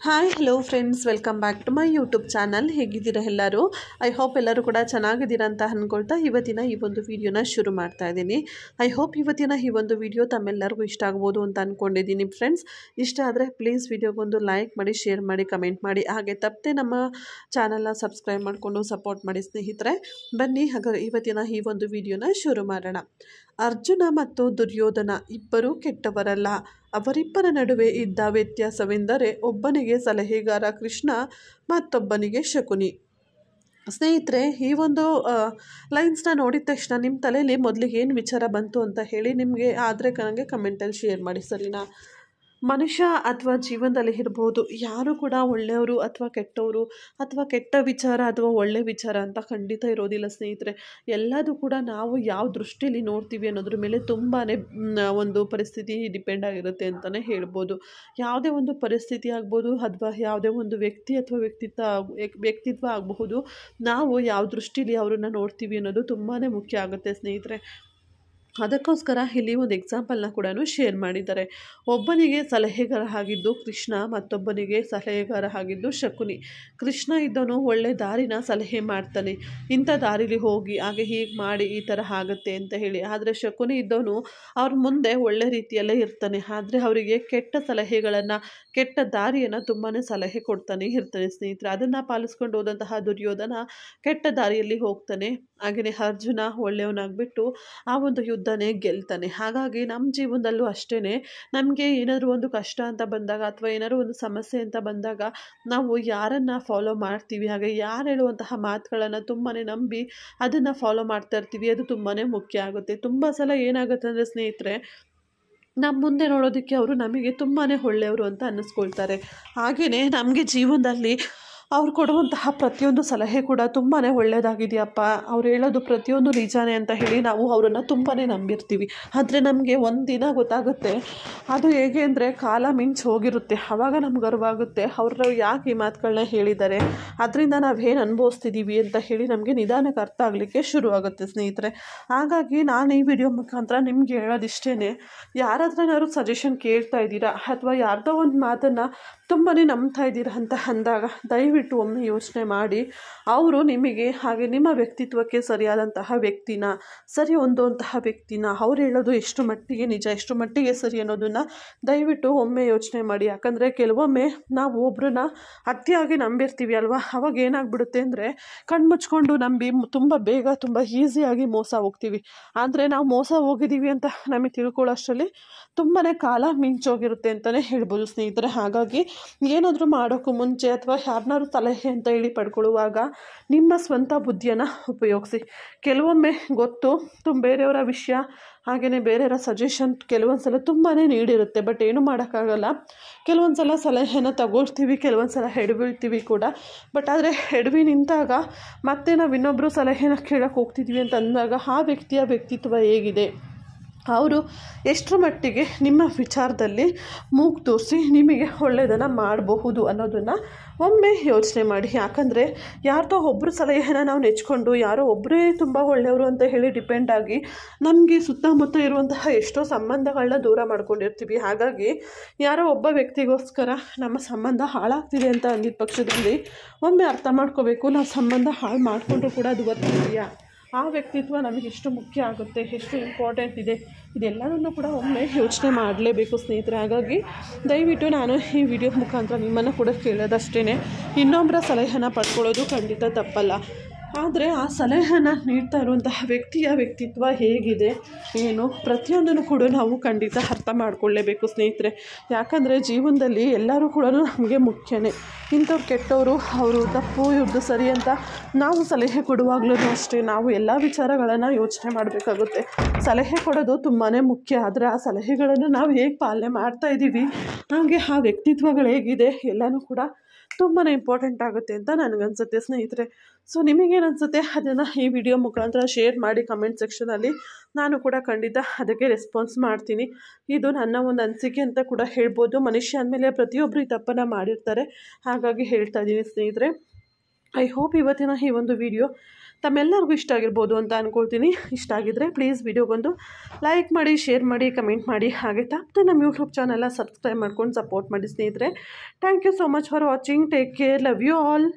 Hi hello friends, welcome back to my YouTube channel. ಹೇಗಿದ್ದೀರಾ ಎಲ್ಲರೂ? I hope ಎಲ್ಲರೂ ಕೂಡ ಚೆನ್ನಾಗಿದ್ದೀರಾ ಅಂತ ಅಂದ್ಕೊಳ್ತಾ ಇವತ್ತಿನ ಈ ಒಂದು ವಿಡಿಯೋನ ಶುರು ಮಾಡ್ತಾ ಇದ್ದೀನಿ. ಐ ಹೋಪ್ ಇವತ್ತಿನ ಈ ಒಂದು ವಿಡಿಯೋ ತಮ್ಮೆಲ್ಲರಿಗೂ ಇಷ್ಟ ಆಗ್ಬೋದು ಅಂತ ಅಂದ್ಕೊಂಡಿದ್ದೀನಿ ಫ್ರೆಂಡ್ಸ್. ಇಷ್ಟ ಆದರೆ ಪ್ಲೀಸ್ ವಿಡಿಯೋಗೊಂದು ಲೈಕ್ ಮಾಡಿ, ಶೇರ್ ಮಾಡಿ, ಕಮೆಂಟ್ ಮಾಡಿ, ಹಾಗೆ ತಪ್ಪದೆ ನಮ್ಮ ಚಾನಲ್ನ ಸಬ್ಸ್ಕ್ರೈಬ್ ಮಾಡಿಕೊಂಡು ಸಪೋರ್ಟ್ ಮಾಡಿ ಸ್ನೇಹಿತರೆ. ಬನ್ನಿ ಹಾಗಾದರೆ ಇವತ್ತಿನ ಈ ಒಂದು ವಿಡಿಯೋನ ಶುರು ಮಾಡೋಣ. ಅರ್ಜುನ ಮತ್ತು ದುರ್ಯೋಧನ ಇಬ್ಬರೂ ಕೆಟ್ಟವರಲ್ಲ. ಅವರಿಬ್ಬರ ನಡುವೆ ಇದ್ದ ವ್ಯತ್ಯಾಸವೆಂದರೆ ಒಬ್ಬನಿಗೆ ಸಲಹೆಗಾರ ಕೃಷ್ಣ, ಮತ್ತೊಬ್ಬನಿಗೆ ಶಕುನಿ. ಸ್ನೇಹಿತರೆ, ಈ ಒಂದು ಲೈನ್ಸ್ನ ನೋಡಿದ ತಕ್ಷಣ ನಿಮ್ಮ ತಲೆಯಲ್ಲಿ ಮೊದಲಿಗೆ ಏನು ವಿಚಾರ ಬಂತು ಅಂತ ಹೇಳಿ ನಿಮಗೆ ಆದರೆ ನನಗೆ ಕಮೆಂಟಲ್ಲಿ ಶೇರ್ ಮಾಡಿ, ಸರಿನಾ? ಮನುಷ್ಯ ಅಥವಾ ಜೀವನದಲ್ಲಿ ಇರ್ಬೋದು, ಯಾರು ಕೂಡ ಒಳ್ಳೆಯವರು ಅಥವಾ ಕೆಟ್ಟವರು ಅಥವಾ ಕೆಟ್ಟ ವಿಚಾರ ಅಥವಾ ಒಳ್ಳೆ ವಿಚಾರ ಅಂತ ಖಂಡಿತ ಇರೋದಿಲ್ಲ ಸ್ನೇಹಿತರೆ. ಎಲ್ಲದೂ ಕೂಡ ನಾವು ಯಾವ ದೃಷ್ಟಿಯಲ್ಲಿ ನೋಡ್ತೀವಿ ಅನ್ನೋದ್ರ ಮೇಲೆ ತುಂಬಾ ಒಂದು ಪರಿಸ್ಥಿತಿ ಡಿಪೆಂಡ್ ಆಗಿರುತ್ತೆ ಅಂತಲೇ ಹೇಳ್ಬೋದು. ಯಾವುದೇ ಒಂದು ಪರಿಸ್ಥಿತಿ ಆಗ್ಬೋದು ಅಥವಾ ಯಾವುದೇ ಒಂದು ವ್ಯಕ್ತಿ ಅಥವಾ ವ್ಯಕ್ತಿತ್ವ ಆಗಬಹುದು, ನಾವು ಯಾವ ದೃಷ್ಟಿಲಿ ಅವ್ರನ್ನ ನೋಡ್ತೀವಿ ಅನ್ನೋದು ತುಂಬಾ ಮುಖ್ಯ ಆಗುತ್ತೆ ಸ್ನೇಹಿತರೆ. ಅದಕ್ಕೋಸ್ಕರ ಇಲ್ಲಿ ಒಂದು ಎಕ್ಸಾಂಪಲ್ನ ಕೂಡ ಶೇರ್ ಮಾಡಿದ್ದಾರೆ. ಒಬ್ಬನಿಗೆ ಸಲಹೆಗಾರ ಆಗಿದ್ದು ಕೃಷ್ಣ, ಮತ್ತೊಬ್ಬನಿಗೆ ಸಲಹೆಗಾರ ಆಗಿದ್ದು ಶಕುನಿ. ಕೃಷ್ಣ ಇದ್ದವನು ಒಳ್ಳೆ ದಾರಿನ ಸಲಹೆ ಮಾಡ್ತಾನೆ, ಇಂಥ ದಾರಿಲಿ ಹೋಗಿ, ಹಾಗೆ ಹೀಗೆ ಮಾಡಿ ಈ ಥರ ಆಗುತ್ತೆ ಅಂತ ಹೇಳಿ. ಆದರೆ ಶಕುನಿ ಇದ್ದವನು ಅವ್ರ ಮುಂದೆ ಒಳ್ಳೆ ರೀತಿಯಲ್ಲೇ ಇರ್ತಾನೆ, ಆದರೆ ಅವರಿಗೆ ಕೆಟ್ಟ ಸಲಹೆಗಳನ್ನು, ಕೆಟ್ಟ ದಾರಿಯನ್ನು ತುಂಬಾ ಸಲಹೆ ಕೊಡ್ತಾನೆ ಇರ್ತಾನೆ ಸ್ನೇಹಿತರೆ. ಅದನ್ನು ಪಾಲಿಸ್ಕೊಂಡು ಹೋದಂತಹ ದುರ್ಯೋಧನ ಕೆಟ್ಟ ದಾರಿಯಲ್ಲಿ ಹೋಗ್ತಾನೆ. ಹಾಗೆಯೇ ಅರ್ಜುನ ಒಳ್ಳೆಯವನಾಗ್ಬಿಟ್ಟು ಆ ಒಂದು ಯುದ್ಧನೇ ಗೆಲ್ತಾನೆ. ಹಾಗಾಗಿ ನಮ್ಮ ಜೀವನದಲ್ಲೂ ಅಷ್ಟೇ, ನಮಗೆ ಏನಾದರೂ ಒಂದು ಕಷ್ಟ ಅಂತ ಬಂದಾಗ ಅಥವಾ ಏನಾದರೂ ಒಂದು ಸಮಸ್ಯೆ ಅಂತ ಬಂದಾಗ ನಾವು ಯಾರನ್ನು ಫಾಲೋ ಮಾಡ್ತೀವಿ, ಹಾಗೆ ಯಾರು ಹೇಳುವಂತಹ ಮಾತುಗಳನ್ನು ತುಂಬಾ ನಂಬಿ ಅದನ್ನು ಫಾಲೋ ಮಾಡ್ತಾ ಇರ್ತೀವಿ, ಅದು ತುಂಬಾ ಮುಖ್ಯ ಆಗುತ್ತೆ. ತುಂಬ ಸಲ ಏನಾಗುತ್ತೆ ಅಂದರೆ ಸ್ನೇಹಿತರೆ, ನಮ್ಮ ಮುಂದೆ ನೋಡೋದಕ್ಕೆ ಅವರು ನಮಗೆ ತುಂಬಾ ಒಳ್ಳೆಯವರು ಅಂತ ಅನ್ನಿಸ್ಕೊಳ್ತಾರೆ. ಹಾಗೆಯೇ ನಮಗೆ ಜೀವನದಲ್ಲಿ ಅವ್ರು ಕೊಡುವಂತಹ ಪ್ರತಿಯೊಂದು ಸಲಹೆ ಕೂಡ ತುಂಬಾ ಒಳ್ಳೆಯದಾಗಿದೆಯಪ್ಪ, ಅವ್ರು ಹೇಳೋದು ಪ್ರತಿಯೊಂದು ನಿಜಾನೇ ಅಂತ ಹೇಳಿ ನಾವು ಅವರನ್ನು ತುಂಬಾ ನಂಬಿರ್ತೀವಿ. ಆದರೆ ನಮಗೆ ಒಂದಿನ ಗೊತ್ತಾಗುತ್ತೆ, ಅದು ಹೇಗೆ ಅಂದರೆ ಕಾಲ ಮಿಂಚು ಹೋಗಿರುತ್ತೆ. ಆವಾಗ ನಮ್ಗೆ ಅರಿವಾಗುತ್ತೆ ಅವರು ಯಾಕೆ ಈ ಮಾತುಗಳನ್ನ ಹೇಳಿದ್ದಾರೆ, ಅದರಿಂದ ನಾವೇನು ಅನುಭವಿಸ್ತಿದ್ದೀವಿ ಅಂತ ಹೇಳಿ ನಮಗೆ ನಿಧಾನಕ್ಕೆ ಅರ್ಥ ಆಗಲಿಕ್ಕೆ ಶುರುವಾಗುತ್ತೆ ಸ್ನೇಹಿತರೆ. ಹಾಗಾಗಿ ನಾನು ಈ ವಿಡಿಯೋ ಮುಖಾಂತರ ನಿಮ್ಗೆ ಹೇಳೋದಿಷ್ಟೇ, ಯಾರಾದ್ರೂ ಸಜೆಷನ್ ಕೇಳ್ತಾ ಇದ್ದೀರಾ ಅಥವಾ ಯಾರ್ದೋ ಒಂದು ಮಾತನ್ನು ತುಂಬಾ ನಂಬ್ತಾ ಇದ್ದೀರಾ ಅಂತ ಅಂದಾಗ ದಯವಿಟ್ಟು ಒಮ್ಮೆ ಯೋಚನೆ ಮಾಡಿ, ಅವರು ನಿಮಗೆ ಹಾಗೆ ನಿಮ್ಮ ವ್ಯಕ್ತಿತ್ವಕ್ಕೆ ಸರಿಯಾದಂತಹ ವ್ಯಕ್ತಿನ, ಸರಿ ಹೊಂದುವಂತಹ ವ್ಯಕ್ತಿನ, ಅವ್ರು ಹೇಳೋದು ಎಷ್ಟು ಮಟ್ಟಿಗೆ ನಿಜ, ಎಷ್ಟು ಮಟ್ಟಿಗೆ ಸರಿ ಅನ್ನೋದನ್ನು ದಯವಿಟ್ಟು ಒಮ್ಮೆ ಯೋಚನೆ ಮಾಡಿ. ಯಾಕಂದರೆ ಕೆಲವೊಮ್ಮೆ ನಾವು ಒಬ್ಬರನ್ನ ಅತಿಯಾಗಿ ನಂಬಿರ್ತೀವಿ ಅಲ್ವಾ, ಅವಾಗ ಏನಾಗ್ಬಿಡುತ್ತೆ ಅಂದರೆ ಕಣ್ಮುಚ್ಕೊಂಡು ನಂಬಿ ತುಂಬ ಬೇಗ ತುಂಬ ಈಸಿಯಾಗಿ ಮೋಸ ಹೋಗ್ತೀವಿ. ಆದರೆ ನಾವು ಮೋಸ ಹೋಗಿದ್ದೀವಿ ಅಂತ ನಮಗೆ ತಿಳ್ಕೊಳ್ಳೋಷ್ಟರಲ್ಲಿ ತುಂಬಾ ಕಾಲ ಮಿಂಚೋಗಿರುತ್ತೆ ಅಂತಲೇ ಹೇಳ್ಬೋದು ಸ್ನೇಹಿತರೆ. ಹಾಗಾಗಿ ಏನಾದರೂ ಮಾಡೋಕ್ಕೂ ಮುಂಚೆ ಅಥವಾ ಯಾರನ್ನಾರು ಸಲಹೆ ಅಂತ ಹೇಳಿ ಪಡ್ಕೊಳ್ಳುವಾಗ ನಿಮ್ಮ ಸ್ವಂತ ಬುದ್ಧಿಯನ್ನು ಉಪಯೋಗಿಸಿ. ಕೆಲವೊಮ್ಮೆ ಗೊತ್ತು ಬೇರೆಯವರ ವಿಷಯ, ಹಾಗೆಯೇ ಬೇರೆಯವರ ಸಜೆಷನ್ ಕೆಲವೊಂದು ಸಲ ತುಂಬಾ ನೀಡಿರುತ್ತೆ, ಬಟ್ ಏನು ಮಾಡೋಕ್ಕಾಗಲ್ಲ. ಕೆಲವೊಂದು ಸಲ ಸಲಹೆನ ತಗೊಳ್ತೀವಿ, ಕೆಲವೊಂದು ಸಲ ಎಡವೀಳ್ತೀವಿ ಕೂಡ. ಬಟ್ ಆದರೆ ಎಡವಿ ನಿಂತಾಗ ಮತ್ತೆ ನಾವು ಇನ್ನೊಬ್ಬರು ಸಲಹೆನ ಕೇಳೋಕ್ಕೆ ಹೋಗ್ತಿದ್ವಿ ಅಂತ ಅಂದಾಗ ಆ ವ್ಯಕ್ತಿಯ ವ್ಯಕ್ತಿತ್ವ ಹೇಗಿದೆ, ಅವರು ಎಷ್ಟರ ಮಟ್ಟಿಗೆ ನಿಮ್ಮ ವಿಚಾರದಲ್ಲಿ ಮೂಗು ತೋರಿಸಿ ನಿಮಗೆ ಒಳ್ಳೆಯದನ್ನು ಮಾಡಬಹುದು ಅನ್ನೋದನ್ನು ಒಮ್ಮೆ ಯೋಚನೆ ಮಾಡಿ. ಯಾಕಂದರೆ ಯಾರ್ದೋ ಒಬ್ಬರು ಸಲಹೆನ ನಾವು ನೆಚ್ಕೊಂಡು ಯಾರೋ ಒಬ್ಬರೇ ತುಂಬ ಒಳ್ಳೆಯವರು ಅಂತ ಹೇಳಿ ಡಿಪೆಂಡ್ ಆಗಿ ನಮಗೆ ಸುತ್ತಮುತ್ತ ಇರುವಂತಹ ಎಷ್ಟೋ ಸಂಬಂಧಗಳನ್ನ ದೂರ ಮಾಡ್ಕೊಂಡಿರ್ತೀವಿ. ಹಾಗಾಗಿ ಯಾರೋ ಒಬ್ಬ ವ್ಯಕ್ತಿಗೋಸ್ಕರ ನಮ್ಮ ಸಂಬಂಧ ಹಾಳಾಗ್ತಿದೆ ಅಂತ ಅಂದಿದ್ದ ಪಕ್ಷದಲ್ಲಿ ಒಮ್ಮೆ ಅರ್ಥ ಮಾಡ್ಕೋಬೇಕು, ನಾವು ಸಂಬಂಧ ಹಾಳು ಮಾಡಿಕೊಂಡ್ರೂ ಕೂಡ ಅದು ಬರ್ತಿದೆಯಾ, ಆ ವ್ಯಕ್ತಿತ್ವ ನಮಗೆ ಎಷ್ಟು ಮುಖ್ಯ ಆಗುತ್ತೆ, ಎಷ್ಟು ಇಂಪಾರ್ಟೆಂಟ್ ಇದೆ, ಇದೆಲ್ಲವನ್ನೂ ಕೂಡ ಒಮ್ಮೆ ಯೋಚನೆ ಮಾಡಲೇಬೇಕು ಸ್ನೇಹಿತರೆ. ಹಾಗಾಗಿ ದಯವಿಟ್ಟು ನಾನು ಈ ವಿಡಿಯೋ ಮುಖಾಂತರ ನಿಮ್ಮನ್ನು ಕೂಡ ಕೇಳೋದಷ್ಟೇ, ಇನ್ನೊಬ್ಬರ ಸಲಹೆನ ಪಡ್ಕೊಳ್ಳೋದು ಖಂಡಿತ ತಪ್ಪಲ್ಲ. ಆದರೆ ಆ ಸಲಹೆನ ನೀಡ್ತಾ ಇರುವಂತಹ ವ್ಯಕ್ತಿಯ ವ್ಯಕ್ತಿತ್ವ ಹೇಗಿದೆ, ಏನು, ಪ್ರತಿಯೊಂದನ್ನು ಕೂಡ ನಾವು ಖಂಡಿತ ಅರ್ಥ ಮಾಡಿಕೊಳ್ಳೇಬೇಕು ಸ್ನೇಹಿತರೆ. ಯಾಕಂದರೆ ಜೀವನದಲ್ಲಿ ಎಲ್ಲರೂ ಕೂಡ ನಮಗೆ ಮುಖ್ಯನೇ. ಇಂಥವ್ರು ಕೆಟ್ಟವರು, ಅವರು ತಪ್ಪು, ಇವ್ರದ್ದು ಸರಿ ಅಂತ ನಾವು ಸಲಹೆ ಕೊಡುವಾಗಲೂ ಅಷ್ಟೇ ನಾವು ಎಲ್ಲ ವಿಚಾರಗಳನ್ನು ಯೋಚನೆ ಮಾಡಬೇಕಾಗುತ್ತೆ. ಸಲಹೆ ಕೊಡೋದು ತುಂಬಾ ಮುಖ್ಯ, ಆದರೆ ಆ ಸಲಹೆಗಳನ್ನು ನಾವು ಹೇಗೆ ಪಾಲನೆ ಮಾಡ್ತಾ ಇದ್ದೀವಿ, ಹಾಗೆ ಆ ವ್ಯಕ್ತಿತ್ವಗಳು ಹೇಗಿದೆ ಎಲ್ಲನೂ ಕೂಡ ತುಂಬಾ ಇಂಪಾರ್ಟೆಂಟ್ ಆಗುತ್ತೆ ಅಂತ ನನಗನ್ಸುತ್ತೆ ಸ್ನೇಹಿತರೆ. ಸೊ ನಿಮಗೇನು ಅನಿಸುತ್ತೆ ಅದನ್ನು ಈ ವಿಡಿಯೋ ಮುಖಾಂತರ ಶೇರ್ ಮಾಡಿ ಕಮೆಂಟ್ ಸೆಕ್ಷನಲ್ಲಿ. ನಾನು ಕೂಡ ಖಂಡಿತ ಅದಕ್ಕೆ ರೆಸ್ಪಾನ್ಸ್ ಮಾಡ್ತೀನಿ. ಇದು ನನ್ನ ಒಂದು ಅನಿಸಿಕೆ ಅಂತ ಕೂಡ ಹೇಳ್ಬೋದು. ಮನುಷ್ಯ ಅಂದಮೇಲೆ ಪ್ರತಿಯೊಬ್ಬರು ಈ ತಪ್ಪನ್ನು ಮಾಡಿರ್ತಾರೆ, ಹಾಗಾಗಿ ಹೇಳ್ತಾ ಇದ್ದೀನಿ ಸ್ನೇಹಿತರೆ. ಐ ಹೋಪ್ ಇವತ್ತಿನ ಈ ಒಂದು ವಿಡಿಯೋ ತಮ್ಮೆಲ್ಲರಿಗೂ ಇಷ್ಟ ಆಗಿರ್ಬೋದು ಅಂತ ಅಂದ್ಕೊಳ್ತೀನಿ. ಇಷ್ಟ ಆಗಿದ್ದರೆ ಪ್ಲೀಸ್ ವಿಡಿಯೋಗೊಂದು ಲೈಕ್ ಮಾಡಿ, ಶೇರ್ ಮಾಡಿ, ಕಮೆಂಟ್ ಮಾಡಿ. ಹಾಗೆ ತಪ್ಪದೆ ನಮ್ಮ ಯೂಟ್ಯೂಬ್ ಚಾನಲ್ನ ಸಬ್ಸ್ಕ್ರೈಬ್ ಮಾಡ್ಕೊಂಡು ಸಪೋರ್ಟ್ ಮಾಡಿ ಸ್ನೇಹಿತರೆ. Thank you so much for watching. Take care. Love you all.